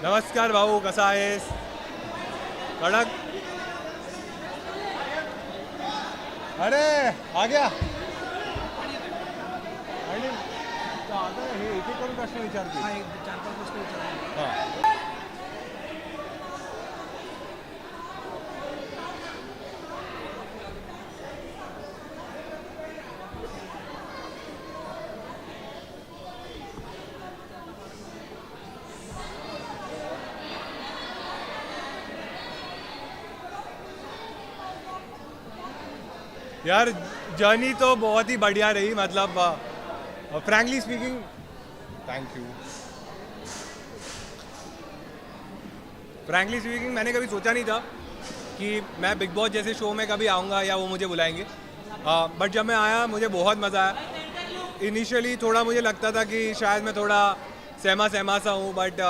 नमस्कार भाऊ, कसा आहेस? कडक. अरे आ गया. आणि आता हे एक एक करून प्रश्न विचारते. हा, एक 4-5 प्रश्न विचारा. हां. यार जर्नी तो बहुत ही बढ़िया रही, मतलब frankly speaking. Thank you. Frankly speaking मैंने कभी सोचा नहीं था कि मैं बिग बॉस जैसे शो में कभी आऊँगा या वो मुझे बुलाएंगे. बट जब मैं आया मुझे बहुत मज़ा आया. इनिशियली थोड़ा मुझे लगता था कि शायद मैं थोड़ा सहमा सहमा सा हूँ, बट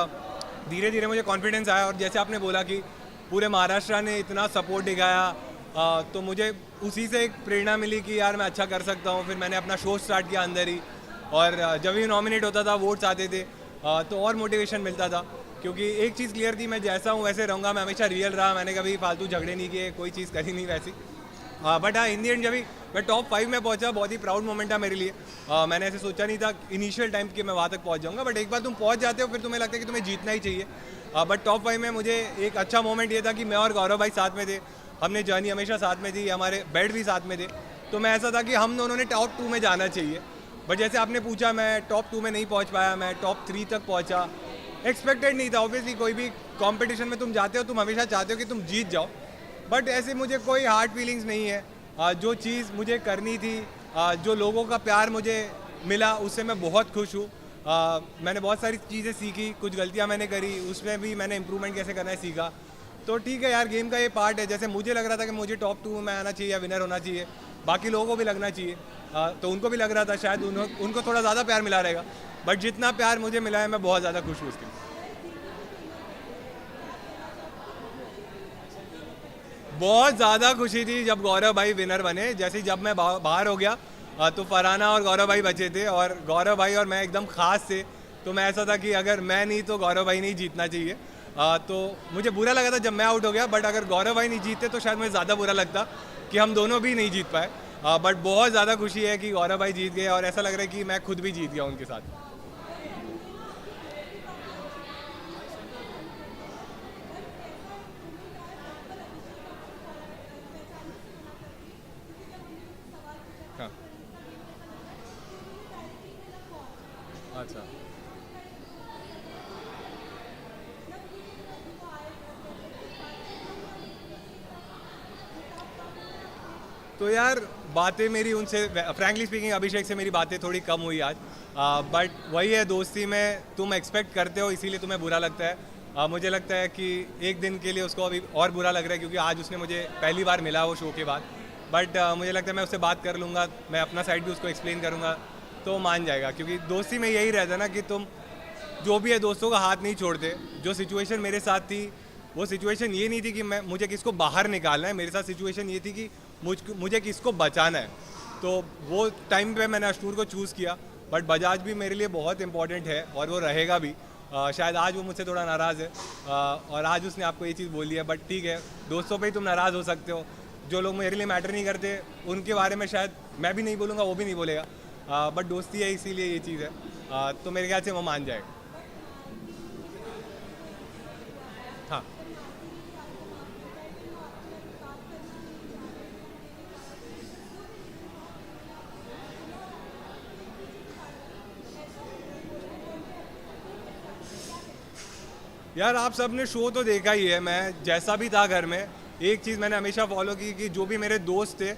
धीरे धीरे मुझे कॉन्फिडेंस आया. और जैसे आपने बोला कि पूरे महाराष्ट्र ने इतना सपोर्ट दिखाया, तो मुझे उसी से एक प्रेरणा मिली कि यार मैं अच्छा कर सकता हूँ. फिर मैंने अपना शो स्टार्ट किया अंदर ही. और जब भी नॉमिनेट होता था, वोट्स आते थे, तो और मोटिवेशन मिलता था. क्योंकि एक चीज़ क्लियर थी, मैं जैसा हूँ वैसे रहूँगा. मैं हमेशा रियल रहा, मैंने कभी फालतू झगड़े नहीं किए, कोई चीज़ करी नहीं वैसी. बट हाँ, इन दी एंड जब भी मैं टॉप 5 में पहुंचा, बहुत ही प्राउड मोमेंट था मेरे लिए. मैंने ऐसे सोचा नहीं था इनिशियल टाइम कि मैं वहाँ तक पहुंच जाऊंगा. बट एक बार तुम पहुंच जाते हो फिर तुम्हें लगता है कि तुम्हें जीतना ही चाहिए. बट टॉप 5 में मुझे एक अच्छा मोमेंट ये था कि मैं और गौरव भाई साथ में थे. हमने जर्नी हमेशा साथ में थी, हमारे बेड भी साथ में थे. तो मैं ऐसा था कि हम दोनों ने टॉप 2 में जाना चाहिए. बट जैसे आपने पूछा, मैं टॉप 2 में नहीं पहुँच पाया, मैं टॉप 3 तक पहुँचा. एक्सपेक्टेड नहीं था. ऑब्वियसली कोई भी कॉम्पिटिशन में तुम जाते हो, तुम हमेशा चाहते हो कि तुम जीत जाओ. बट ऐसे मुझे कोई हार्ड फीलिंग्स नहीं है. जो चीज़ मुझे करनी थी, जो लोगों का प्यार मुझे मिला, उससे मैं बहुत खुश हूँ. मैंने बहुत सारी चीज़ें सीखी, कुछ गलतियाँ मैंने करी, उसमें भी मैंने इंप्रूवमेंट कैसे करना है सीखा. तो ठीक है यार, गेम का ये पार्ट है. जैसे मुझे लग रहा था कि मुझे टॉप 2 में आना चाहिए या विनर होना चाहिए, बाकी लोगों को भी लगना चाहिए. तो उनको भी लग रहा था शायद उनको थोड़ा ज़्यादा प्यार मिला रहेगा. बट जितना प्यार मुझे मिला है, मैं बहुत ज़्यादा खुश हूँ उसके लिए. बहुत ज़्यादा खुशी थी जब गौरव भाई विनर बने. जैसे जब मैं बाहर हो गया, तो फरहाना और गौरव भाई बचे थे, और गौरव भाई और मैं एकदम खास थे. तो मैं ऐसा था कि अगर मैं नहीं तो गौरव भाई नहीं जीतना चाहिए. तो मुझे बुरा लगा था जब मैं आउट हो गया. बट अगर गौरव भाई नहीं जीते तो शायद मुझे ज़्यादा बुरा लगता कि हम दोनों भी नहीं जीत पाए. बट बहुत ज़्यादा खुशी है कि गौरव भाई जीत गए, और ऐसा लग रहा है कि मैं खुद भी जीत गया उनके साथ. हाँ. अच्छा. तो यार बातें मेरी उनसे, फ्रैंकली स्पीकिंग अभिषेक से मेरी बातें थोड़ी कम हुई आज. बट वही है, दोस्ती में तुम एक्सपेक्ट करते हो इसीलिए तुम्हें बुरा लगता है. मुझे लगता है कि एक दिन के लिए उसको अभी और बुरा लग रहा है, क्योंकि आज उसने मुझे पहली बार मिला वो शो के बाद. बट मुझे लगता है मैं उससे बात कर लूँगा, मैं अपना साइड भी उसको एक्सप्लेन करूँगा, तो वो मान जाएगा. क्योंकि दोस्ती में यही रहता है ना कि तुम जो भी है दोस्तों का हाथ नहीं छोड़ते. जो सिचुएशन मेरे साथ थी, वो सिचुएशन ये नहीं थी कि मैं मुझे किसको बाहर निकालना है. मेरे साथ सिचुएशन ये थी कि मुझे किसको बचाना है. तो वो टाइम पे मैंने अशनूर को चूज़ किया. बट बजाज भी मेरे लिए बहुत इंपॉर्टेंट है और वो रहेगा भी. शायद आज वो मुझसे थोड़ा नाराज़ है, और आज उसने आपको ये चीज़ बोली है. बट ठीक है, दोस्तों पे ही तुम नाराज़ हो सकते हो. जो लोग मेरे लिए मैटर नहीं करते उनके बारे में शायद मैं भी नहीं बोलूँगा, वो भी नहीं बोलेगा. बट दोस्ती है इसीलिए ये चीज़ है. तो मेरे ख्याल से वो मान जाएगा. हाँ. यार आप सबने शो तो देखा ही है. मैं जैसा भी था घर में, एक चीज़ मैंने हमेशा फॉलो की कि जो भी मेरे दोस्त थे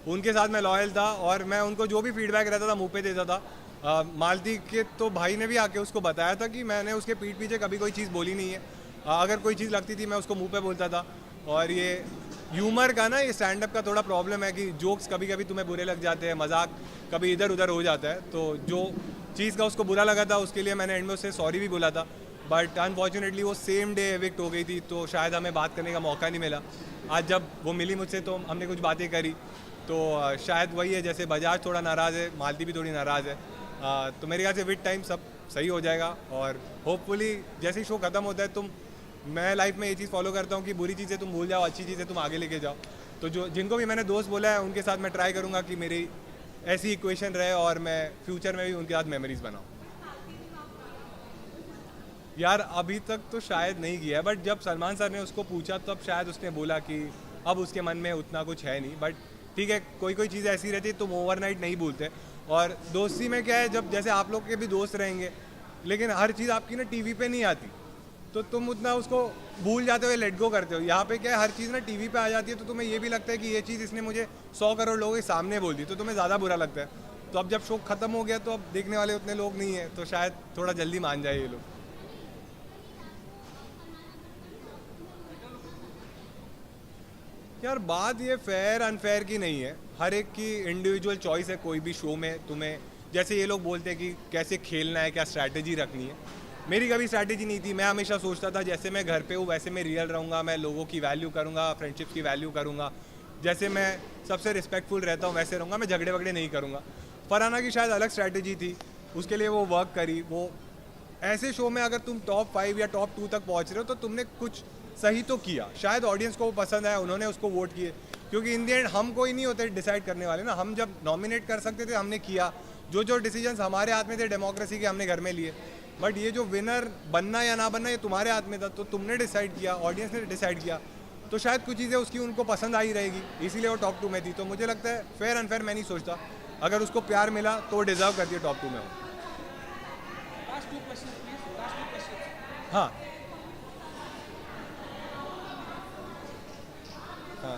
उनके साथ मैं लॉयल था, और मैं उनको जो भी फीडबैक रहता था मुंह पे देता था. मालती के तो भाई ने भी आके उसको बताया था कि मैंने उसके पीठ पीछे कभी कोई चीज़ बोली नहीं है. अगर कोई चीज़ लगती थी मैं उसको मुंह पे बोलता था. और ये ह्यूमर का ना, ये स्टैंड अप का थोड़ा प्रॉब्लम है कि जोक्स कभी कभी तुम्हें बुरे लग जाते हैं, मजाक कभी इधर उधर हो जाता है. तो जो चीज़ का उसको बुरा लगा था उसके लिए मैंने एंड में उससे सॉरी भी बोला था. बट अनफॉर्चुनेटली वो सेम डे एविक्ट हो गई थी, तो शायद हमें बात करने का मौका नहीं मिला. आज जब वो मिली मुझसे तो हमने कुछ बातें करी. तो शायद वही है, जैसे बजाज थोड़ा नाराज़ है, मालती भी थोड़ी नाराज़ है. तो मेरे ख्याल से विद टाइम सब सही हो जाएगा और होपफुली जैसे ही शो ख़त्म होता है मैं लाइफ में ये चीज़ फॉलो करता हूँ कि बुरी चीज़ें तुम भूल जाओ, अच्छी चीज़ें तुम आगे लेके जाओ। तो जो जिनको भी मैंने दोस्त बोला है उनके साथ मैं ट्राई करूँगा कि मेरी ऐसी इक्वेशन रहे और मैं फ्यूचर में भी उनके साथ मेमोरीज बनाऊँ। यार अभी तक तो शायद नहीं किया है, बट जब सलमान सर ने उसको पूछा तब शायद उसने बोला कि अब उसके मन में उतना कुछ है नहीं। बट ठीक है, कोई कोई चीज़ ऐसी रहती है तुम ओवरनाइट नहीं भूलते। और दोस्ती में क्या है, जब जैसे आप लोग के भी दोस्त रहेंगे लेकिन हर चीज़ आपकी ना टीवी पे नहीं आती, तो तुम उतना उसको भूल जाते हो, लेट गो करते हो। यहाँ पे क्या है, हर चीज़ ना टीवी पे आ जाती है, तो तुम्हें ये भी लगता है कि ये चीज़ इसने मुझे 100 करोड़ लोगों के सामने बोल दी, तो तुम्हें ज़्यादा बुरा लगता है। तो अब जब शो ख़त्म हो गया तो अब देखने वाले उतने लोग नहीं हैं, तो शायद थोड़ा जल्दी मान जाए ये लोग। यार बात ये फेयर अनफेयर की नहीं है, हर एक की इंडिविजुअल चॉइस है। कोई भी शो में तुम्हें, जैसे ये लोग बोलते हैं कि कैसे खेलना है, क्या स्ट्रैटेजी रखनी है, मेरी कभी स्ट्रैटेजी नहीं थी। मैं हमेशा सोचता था जैसे मैं घर पे हूँ वैसे मैं रियल रहूँगा, मैं लोगों की वैल्यू करूँगा, फ्रेंडशिप की वैल्यू करूँगा, जैसे मैं सबसे रिस्पेक्टफुल रहता हूँ वैसे रहूँगा, मैं झगड़े वगड़े नहीं करूँगा। फरहाना की शायद अलग स्ट्रैटेजी थी, उसके लिए वो वर्क करी। वो ऐसे शो में अगर तुम टॉप 5 या टॉप 2 तक पहुँच रहे हो तो तुमने कुछ सही तो किया, शायद ऑडियंस को वो पसंद आया, उन्होंने उसको वोट किए। क्योंकि इन दी एंड हम कोई नहीं होते डिसाइड करने वाले ना, हम जब नॉमिनेट कर सकते थे हमने किया, जो जो डिसीजंस हमारे हाथ में थे डेमोक्रेसी के हमने घर में लिए। बट ये जो विनर बनना या ना बनना ये तुम्हारे हाथ में था, तो तुमने डिसाइड किया, ऑडियंस ने डिसाइड किया, तो शायद कुछ चीज़ें उसकी उनको पसंद आई रहेगी, इसीलिए वो टॉप 2 में थी। तो मुझे लगता है फेयर अनफेयर मैं नहीं सोचता, अगर उसको प्यार मिला तो वो डिजर्व करती है टॉप 2 में हो। हाँ हाँ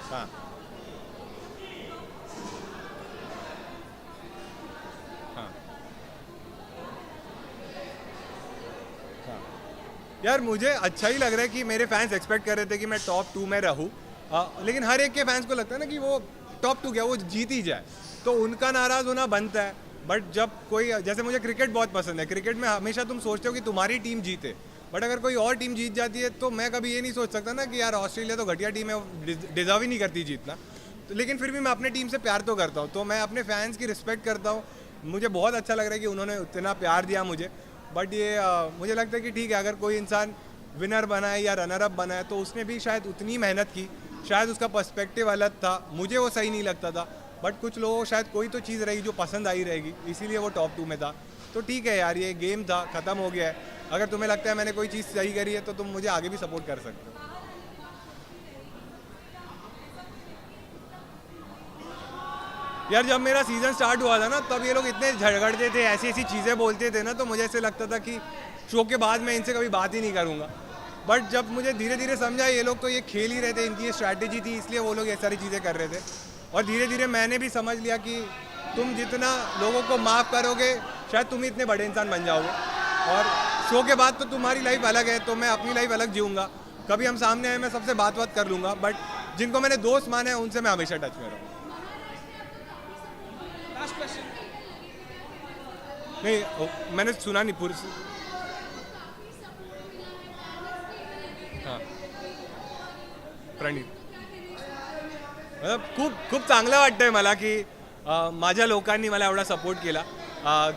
हाँ हाँ हाँ। यार मुझे अच्छा ही लग रहा है कि मेरे फैंस एक्सपेक्ट कर रहे थे कि मैं टॉप 2 में रहूँ, लेकिन हर एक के फैंस को लगता है ना कि वो टॉप 2 क्या वो जीत ही जाए, तो उनका नाराज़ होना बनता है। बट जब कोई, जैसे मुझे क्रिकेट बहुत पसंद है, क्रिकेट में हमेशा तुम सोचते हो कि तुम्हारी टीम जीते, बट अगर कोई और टीम जीत जाती है तो मैं कभी ये नहीं सोच सकता ना कि यार ऑस्ट्रेलिया तो घटिया टीम है, डिजर्व ही नहीं करती जीतना। तो लेकिन फिर भी मैं अपने टीम से प्यार तो करता हूँ, तो मैं अपने फैंस की रिस्पेक्ट करता हूँ। मुझे बहुत अच्छा लग रहा है कि उन्होंने उतना प्यार दिया मुझे। बट ये मुझे लगता है कि ठीक है, अगर कोई इंसान विनर बना है या रनर अप बना है तो उसने भी शायद उतनी मेहनत की, शायद उसका पर्सपेक्टिव अलग था, मुझे वो सही नहीं लगता था, बट कुछ लोगों को शायद कोई तो चीज़ रहेगी जो पसंद आई रहेगी, इसीलिए वो टॉप 2 में था। तो ठीक है यार, ये गेम था, ख़त्म हो गया है। अगर तुम्हें लगता है मैंने कोई चीज़ सही करी है तो तुम मुझे आगे भी सपोर्ट कर सकते हो। यार जब मेरा सीज़न स्टार्ट हुआ था ना, तब ये लोग इतने झगड़ते थे, ऐसी ऐसी चीज़ें बोलते थे ना, तो मुझे ऐसे लगता था कि शो के बाद मैं इनसे कभी बात ही नहीं करूँगा। बट जब मुझे धीरे धीरे समझा ये लोग तो ये खेल ही रहे थे, इनकी ये स्ट्रैटेजी थी, इसलिए वो लोग ये सारी चीज़ें कर रहे थे। और धीरे धीरे मैंने भी समझ लिया कि तुम जितना लोगों को माफ़ करोगे शायद तुम ही इतने बड़े इंसान बन जाओगे। और शो के बाद तो तुम्हारी लाइफ अलग है, तो मैं अपनी लाइफ अलग जीऊँगा। कभी हम सामने आए मैं सबसे बात कर लूँगा, बट जिनको मैंने दोस्त माने हैं उनसे मैं हमेशा टच में रहूँगा। नहीं, मैंने सुना नहीं पूरी। हां, प्रणीत मतलब खूप चांगलं वाटतंय मला की माझ्या लोकांनी मला एवढा सपोर्ट केला,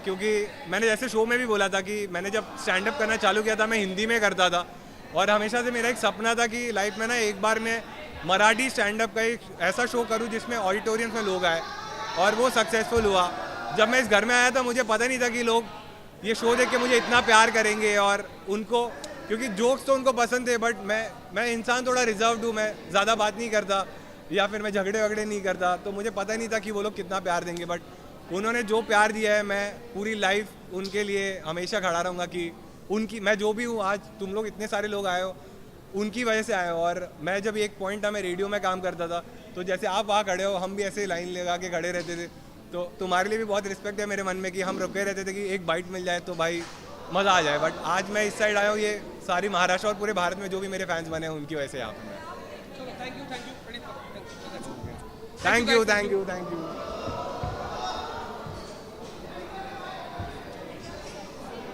क्योंकि मैंने जैसे शो में भी बोला था कि मैंने जब स्टैंड अप करना चालू किया था मैं हिंदी में करता था, और हमेशा से मेरा एक सपना था कि लाइफ में ना एक बार मैं मराठी स्टैंड अप का एक ऐसा शो करूं जिसमें ऑडिटोरियम्स में लोग आए, और वो सक्सेसफुल हुआ। जब मैं इस घर में आया था मुझे पता नहीं था कि लोग ये शो देख के मुझे इतना प्यार करेंगे, और उनको, क्योंकि जोक्स तो उनको पसंद थे, बट मैं इंसान थोड़ा रिजर्व्ड हूँ, मैं ज़्यादा बात नहीं करता या फिर मैं झगड़े वगड़े नहीं करता, तो मुझे पता नहीं था कि वो लोग कितना प्यार देंगे। बट उन्होंने जो प्यार दिया है, मैं पूरी लाइफ उनके लिए हमेशा खड़ा रहूँगा कि उनकी, मैं जो भी हूँ आज, तुम लोग इतने सारे लोग आए हो उनकी वजह से आए हो। और मैं जब एक पॉइंट था, मैं रेडियो में काम करता था, तो जैसे आप वहाँ खड़े हो, हम भी ऐसे लाइन लगा के खड़े रहते थे, तो तुम्हारे लिए भी बहुत रिस्पेक्ट है मेरे मन में कि हम रुके रहते थे कि एक बाइट मिल जाए तो भाई मज़ा आ जाए। बट आज मैं इस साइड आया हूँ, ये सारी महाराष्ट्र और पूरे भारत में जो भी मेरे फैंस बने हैं उनकी वजह से यहाँ पर। चलो, थैंक यू थैंक यू।